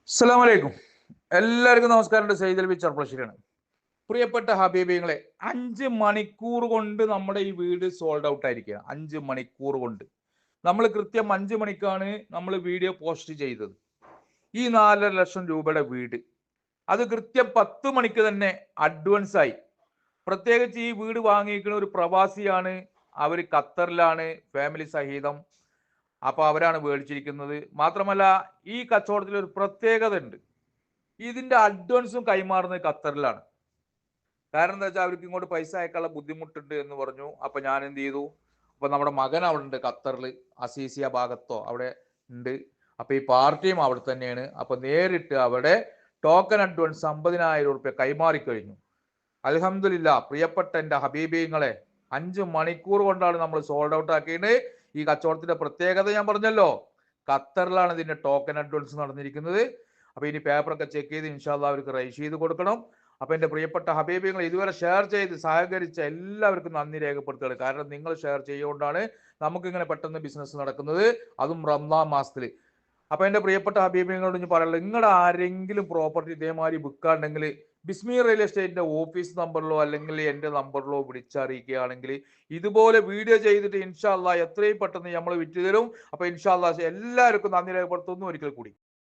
അസ്സലാമു അലൈക്കും. എല്ലാവർക്കും നമസ്കാരം. സയ്യിദ് അൽവി ചെർപ്പളശ്ശേരിയാണ്. പ്രിയപ്പെട്ട ഹബീബിങ്ങളെ, 5 മണിക്കൂർ കൊണ്ട് നമ്മുടെ ഈ വീട് സോൾഡ് ഔട്ട് ആയിരിക്കുക. 5 മണിക്കൂർ കൊണ്ട് നമ്മൾ കൃത്യം 5 മണിക്കാണ് നമ്മൾ വീഡിയോ പോസ്റ്റ് ചെയ്തത്. ഈ 4.5 ലക്ഷം രൂപയുടെ വീട് അത് കൃത്യം 10 മണിക്ക് തന്നെ അഡ്വാൻസ് ആയി. പ്രത്യേകിച്ച് ഈ വീട് വാങ്ങിയിരിക്കുന്ന ഒരു പ്രവാസിയാണ്. അവർ ഖത്തറിലാണ് ഫാമിലി സഹിതം. അപ്പൊ അവരാണ് മേടിച്ചിരിക്കുന്നത്. മാത്രമല്ല, ഈ കച്ചവടത്തിൽ ഒരു പ്രത്യേകത ഉണ്ട്. ഇതിന്റെ അഡ്വാൻസും കൈമാറുന്നത് ഖത്തറിലാണ്. കാരണം എന്താ വെച്ചാൽ അവർക്ക് ഇങ്ങോട്ട് പൈസ അയക്കാനുള്ള ബുദ്ധിമുട്ടുണ്ട് എന്ന് പറഞ്ഞു. അപ്പൊ ഞാൻ എന്ത് ചെയ്തു, അപ്പൊ നമ്മുടെ മകൻ അവിടെ ഉണ്ട് ഖത്തറിൽ, അസീസിയ ഭാഗത്തോ അവിടെ ഉണ്ട്. അപ്പൊ ഈ പാർട്ടിയും അവിടെ തന്നെയാണ്. അപ്പൊ നേരിട്ട് അവിടെ ടോക്കൺ അഡ്വാൻസ് 50,000 റുപ്യ കൈമാറിക്കഴിഞ്ഞു. അൽഹംദുലില്ലാ. പ്രിയപ്പെട്ട എൻ്റെ ഹബീബിങ്ങളെ, 5 മണിക്കൂർ കൊണ്ടാണ് നമ്മൾ സോൾഡ് ഔട്ട് ആക്കിയത്. ഈ കച്ചവടത്തിന്റെ പ്രത്യേകത ഞാൻ പറഞ്ഞല്ലോ, ഖത്തറിലാണ് ഇതിന്റെ ടോക്കൺ അഡ്വാൻസ് നടന്നിരിക്കുന്നത്. അപ്പൊ ഇനി പേപ്പറൊക്കെ ചെക്ക് ചെയ്ത് ഇൻഷാല്ലാ അവർക്ക് റൈസ് ചെയ്ത് കൊടുക്കണം. അപ്പൊ എൻ്റെ പ്രിയപ്പെട്ട ഹബീബിങ്ങൾ, ഇതുവരെ ഷെയർ ചെയ്ത് സഹകരിച്ച എല്ലാവർക്കും നന്ദി രേഖപ്പെടുത്തുകയാണ്. കാരണം നിങ്ങൾ ഷെയർ ചെയ്യുകൊണ്ടാണ് നമുക്കിങ്ങനെ പെട്ടെന്ന് ബിസിനസ് നടക്കുന്നത്, അതും റംസാൻ മാസത്തിൽ. അപ്പൊ എൻ്റെ പ്രിയപ്പെട്ട ഹബീബിങ്ങളോട് ഞാൻ പറയുള്ളത്, നിങ്ങളുടെ ആരെങ്കിലും പ്രോപ്പർട്ടി ഇതേമാതിരി വിൽക്കാണ്ടെങ്കിൽ ബിസ്മി റിയൽ എസ്റ്റേറ്റിന്റെ ഓഫീസ് നമ്പറിലോ അല്ലെങ്കിൽ എൻ്റെ നമ്പറിലോ വിളിച്ചറിയിക്കുകയാണെങ്കിൽ ഇതുപോലെ വീഡിയോ ചെയ്തിട്ട് ഇൻഷാ അല്ലാഹ് എത്രയും പെട്ടെന്ന് നമ്മൾ വിറ്റ് തരും. അപ്പൊ ഇൻഷാ അല്ലാഹ് എല്ലാവർക്കും നന്ദി രേഖപ്പെടുത്തുന്നു ഒരിക്കൽ കൂടി.